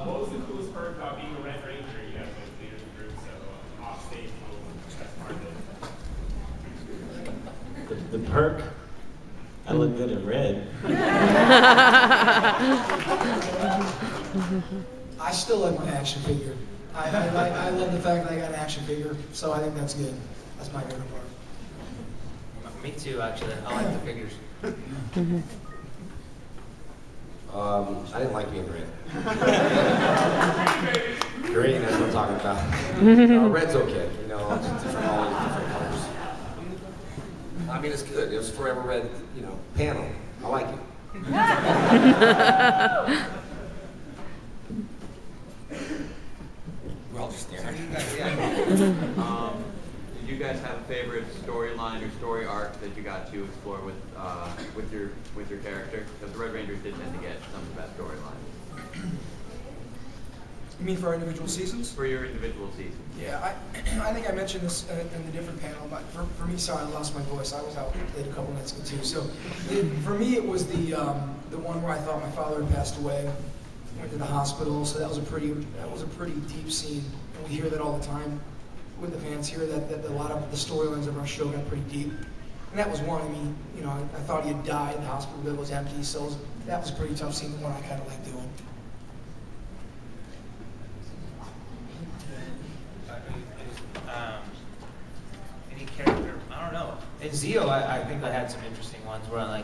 What was the coolest part about being a Red Ranger? You guys both leaders of the group, so off stage, that's part of it. The perk? I look good in red. I still like my action figure. I love the fact that I got an action figure, so I think that's good. That's my favorite part. Me too, actually. I like the figures. I didn't like being red. Green, that's what I'm talking about. Red's okay, you know, it's different, all these different colors. I mean, it's good. It was forever red, you know, panel. I like it. We're all just staring. Did you guys have a favorite storyline or story arc that you got to explore with your character? Because the Red Rangers did tend to get some of the best storylines. You mean for our individual seasons? For your individual seasons. Yeah, I think I mentioned this in the different panel, but for me, sorry, I lost my voice. I was out late a couple nights ago too. So for me, it was the one where I thought my father had passed away. Went to the hospital, so that was a pretty deep scene, and we hear that all the time with the fans here that a lot of the storylines of our show got pretty deep, and that was one. I mean, you know, I thought he had died, the hospital bed was empty, so that was a pretty tough scene, the one I kind of like doing. Any character? I don't know. In Zeo, I think I had some interesting ones where I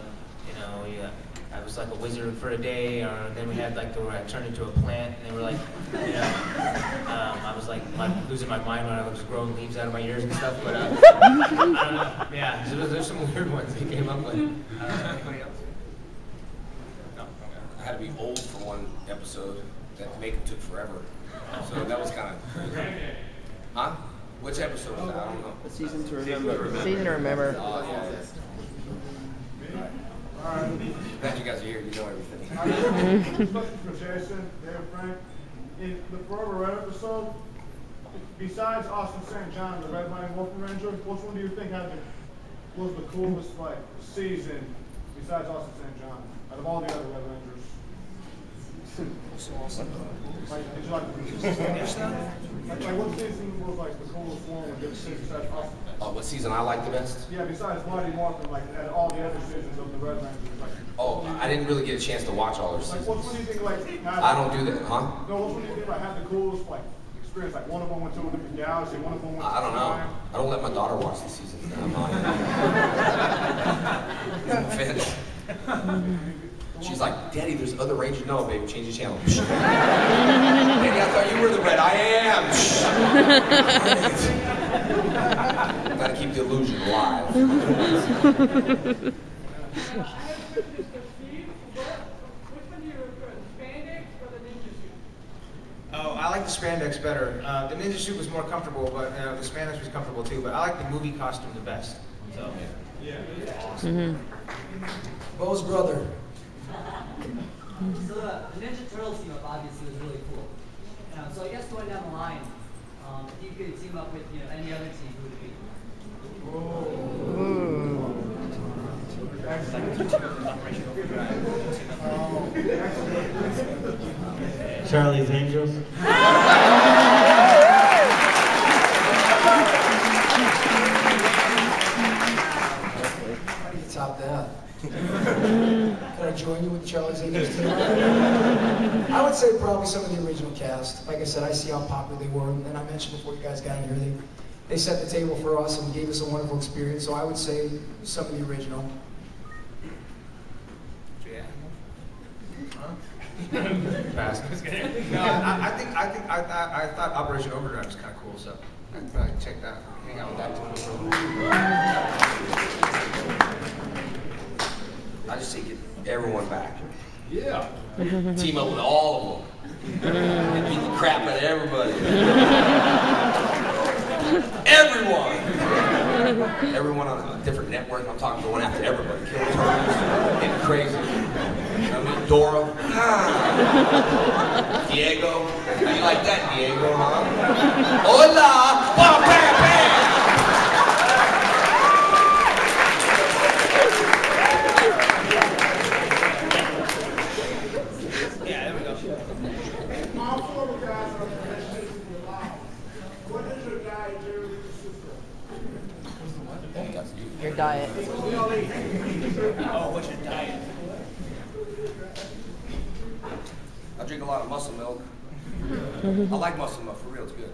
I was like a wizard for a day, or then we had like where I turned into a plant, and they were like, I was like losing my mind when I was growing leaves out of my ears and stuff. But I don't know. Yeah, there's some weird ones they came up with. Anybody else? No. I had to be old for one episode. That makeup took forever, so that was kind of crazy. Huh? Which episode was that? I don't know. A season to remember. Season to remember. Oh, yeah. Glad you guys are here. You know everything. Question for Jason, Dave, Frank. In the Forever Red episode, besides Austin St. John, the Red Line Wolfen Ranger, which one do you think was the coolest season besides Austin St. John out of all the other Red Rangers? Did you like what season was the coolest one with the besides Austin? What season I like the best? Yeah, besides Mighty Morphin, at all the other seasons of the Red Rangers. I didn't really get a chance to watch all their seasons. Which one do you think I don't do that, huh? No, which one do you think had the coolest experience? Like one of them went to a different galaxy, one of them went to I don't know. I don't let my daughter watch the seasons now. No offense. She's like, Daddy, there's other Rangers. No, baby, change the channel. Daddy, I thought you were the red. I am. Gotta keep the illusion alive. Oh, I like the spandex better. The ninja suit was more comfortable, but the spandex was comfortable too. But I like the movie costume the best. So yeah, awesome. Bo's brother. So the Ninja Turtles team up obviously was really cool. So I guess going down the line, if you could team up with any other team, who would it be? Charlie's Angels. How do you top that? Can I join you with Charlie's Angels team? I would say probably some of the original cast. Like I said, I see how popular they were, and I mentioned before you guys got in here, they set the table for us and gave us a wonderful experience. So I would say some of the original. Yeah. Pass. No, I thought Operation Overdrive was kind of cool, so I'd probably check that, hang out with that too. I just say get everyone back. Yeah. Team up with all of them. And beat the crap out of everybody. Everyone! Everyone on a different network. I'm talking going after everybody. Kill turtles. Getting crazy. I mean, Dora. Diego. You like that, Diego, huh? Hola! Bam, bam, bam! all four of you guys are professionals in your lives. What does your diet generally consist of? Your diet. Oh, what's your diet? I drink a lot of muscle milk. I like muscle milk, for real, it's good.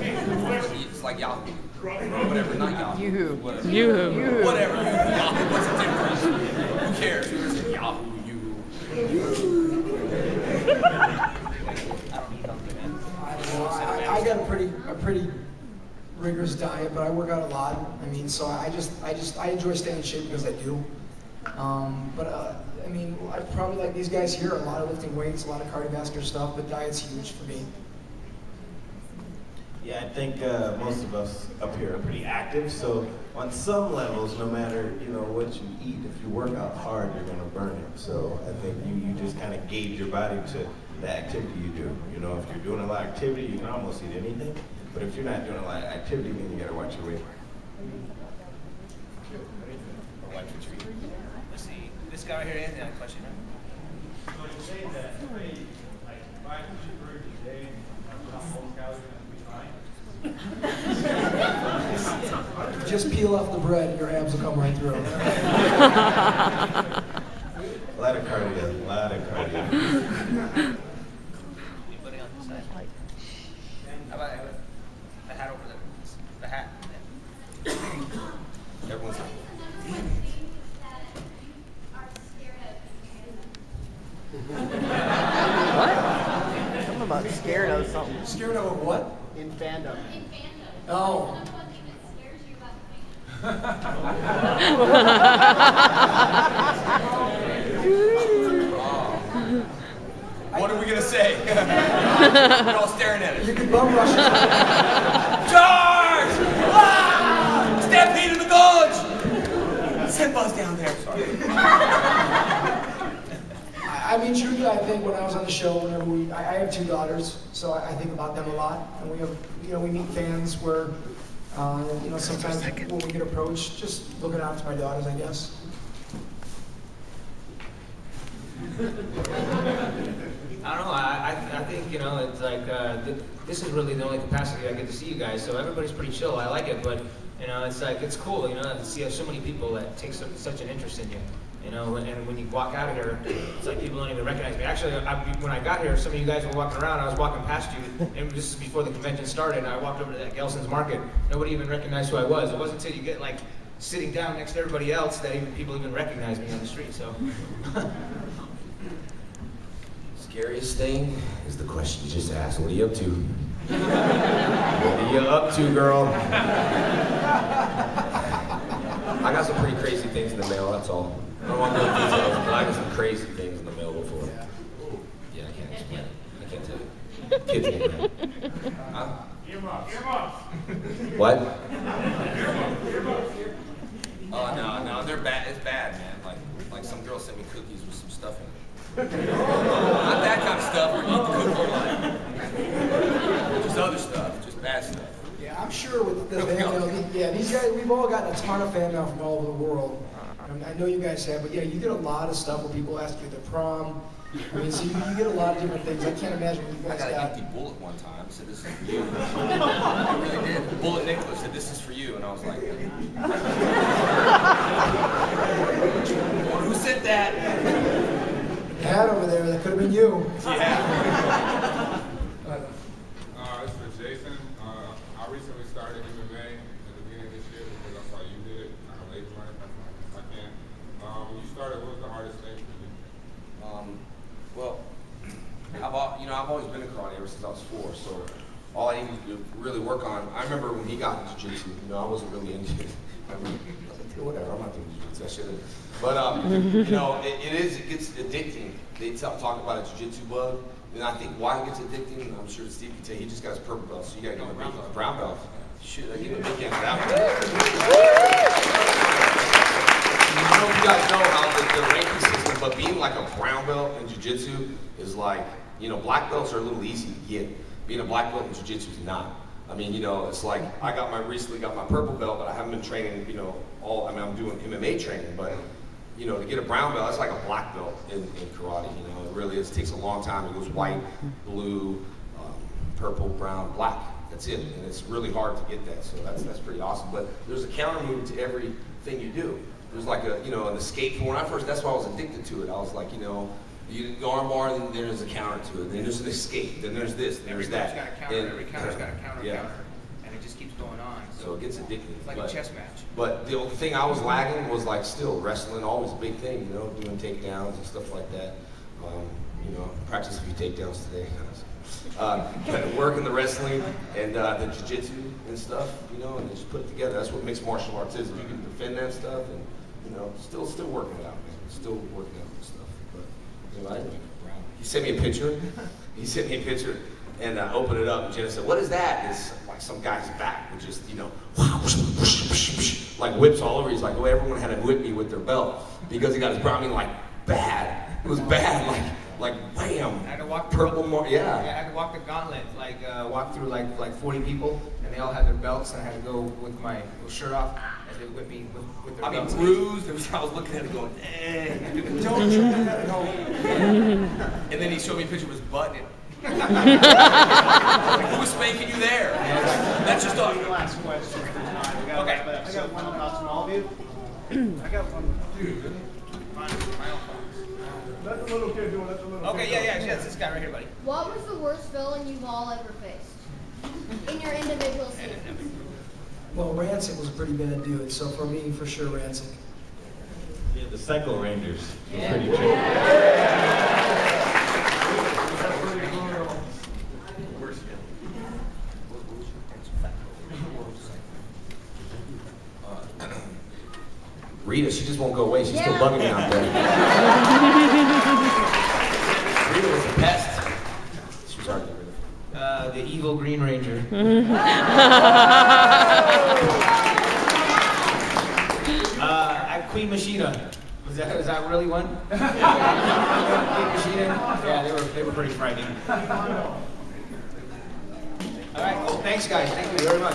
It's like Yahoo. Whatever, not Yahoo. Yoo-hoo. Whatever. Yoo-hoo. Whatever, Yahoo, what's the difference? Who cares? Who is it? Yahoo, Yoo-hoo. I got a pretty rigorous diet, but I work out a lot. I mean, so I enjoy staying in shape because I do. I mean, I probably like these guys here, a lot of lifting weights, a lot of cardiovascular stuff, but diet's huge for me. Yeah, I think most of us up here are pretty active, so on some levels, no matter what you eat, if you work out hard, you're gonna burn it. So I think you just kind of gauge your body to the activity you do. If you're doing a lot of activity, you can almost eat anything. But if you're not doing a lot of activity, then you gotta watch your weight. Or watch your treat. Let's see. This guy right here, Anthony, had a question. So you say that, like, 5 cheeseburgers a day and not most calories and we fine? Just peel off the bread and your abs will come right through. A lot of cardio, a lot of cardio. Anybody on this side? How about the hat over there? The hat. Everyone's like, What? Something about scared of something. Scared of what? In fandom. Oh. what are we gonna say? We're all staring at You it. can bum rush it. Charge! Ah! Stampede in the gorge! Simba's down there. Sorry. I mean, truthfully, I think when I was on the show, whenever I have 2 daughters, so I think about them a lot, and we have, we meet fans where, sometimes when we get approached, just looking out for my daughters, I guess. I don't know. I think it's like this is really the only capacity I get to see you guys. So everybody's pretty chill. I like it, but it's like it's cool. To see so many people that take such an interest in you. And when you walk out of here, it's like people don't even recognize me. Actually, when I got here, some of you guys were walking around. I was walking past you, and this is before the convention started. And I walked over to that Gelson's Market. Nobody even recognized who I was. It wasn't until you get like sitting down next to everybody else that people even recognize me on the street. So. Scariest thing is the question you just asked. What are you up to? What are you up to, girl? I got some pretty crazy things in the mail, that's all. I don't want to go into details, but I got some crazy things in the mail before. Yeah, I can't explain it. I can't tell you. Kids ain't that. Huh? Earmuffs. What? Oh, no, they're bad. It's bad, man. Like some girl sent me cookies with some stuff in it. Not that kind of stuff where you eat the cookie line. Just other stuff, just bad stuff. Yeah, I'm sure with the fan mail, these guys, we've all gotten a ton of fan mail from all over the world. I know you guys have, but yeah, you get a lot of stuff where people ask you to prom. I mean, so you get a lot of different things. I can't imagine what you guys I got an empty bullet one time. Said this is for you. I really did. Bullet Nicholas said this is for you, and I was like, who said that? Hat over there, that could have been you. Yeah. This is for Jason. I recently started MMA at the beginning of this year because I saw you did it. I'm able to learn if I can. When you started, what was the hardest thing for you? Well, I've always been in karate ever since I was 4, so all I needed to really work on, I remember when he got into jiu-jitsu, I wasn't really into it. I was like, whatever, I'm not doing jiu-jitsu, I should've. But, it gets addicting. They talk about a jiu-jitsu bug, and I think why it gets addicting, and I'm sure Steve can tell you, he just got his purple belt, so you gotta give him a brown belt. Shoot, I give him a big hand for that one. I don't know if you guys know how the ranking system, but being like a brown belt in jiu-jitsu is like, black belts are a little easy to get. Being a black belt in jiu-jitsu is not. I mean, it's like, I recently got my purple belt, but I haven't been training, I'm doing MMA training, but you know, to get a brown belt, that's like a black belt in karate. You know, it really is. It takes a long time. It goes white, blue, purple, brown, black. That's it, and it's really hard to get that. So that's pretty awesome. But there's a counter move to everything you do. There's like a, you know, an escape. When I first, that's why I was addicted to it. I was like, you know, you go arm bar, then there's a counter to it. Then there's an escape. Then there's this. Then there's that. Got a counter. Every counter's got a counter. Yeah. Counter, and it just keeps going on. So it gets addictive. It's like a chess match. But the only thing I was lagging was like still wrestling, always a big thing, you know, doing takedowns and stuff like that. You know, practice a few takedowns today. But working the wrestling and the jiu-jitsu and stuff, you know, and just put it together. That's what mixed martial arts is. If you can defend that stuff and, you know, still working it out, man. Still working out and stuff. But, you know, he sent me a picture. He sent me a picture. And I opened it up, and Jenna said, "What is that?" It's like some guy's back with just, you know, like whips all over. He's like, "Oh, everyone had to whip me with their belt because he got his brown." I mean, like bad. It was bad. Like wham. I had to walk purple more. Yeah. I had to walk the gauntlet, like walk through like 40 people, and they all had their belts, and I had to go with my shirt off, and they whipped me with their belts. I mean, bruised. I was looking at it going, don't you know? And then he showed me a picture of his butt. Like, who was spanking you there? That's just on. Last question. Okay. I got one across from all of you. I got one. Dude. Let the little kid do it. Let the little Okay, kid yeah, it's this guy right here, buddy. What was the worst villain you've all ever faced in your individual scenes? Well, Rancic was a pretty bad dude, so for me, for sure, Rancic. Yeah, the Cycle Rangers were pretty tricky. Rita, she just won't go away. She's still bugging me out there. Rita was a pest. She was hard to get rid of. The evil Green Ranger. Queen Machida. Is that really one? Queen Machida? Yeah, they were pretty frightening. All right, cool. Thanks, guys. Thank you very much.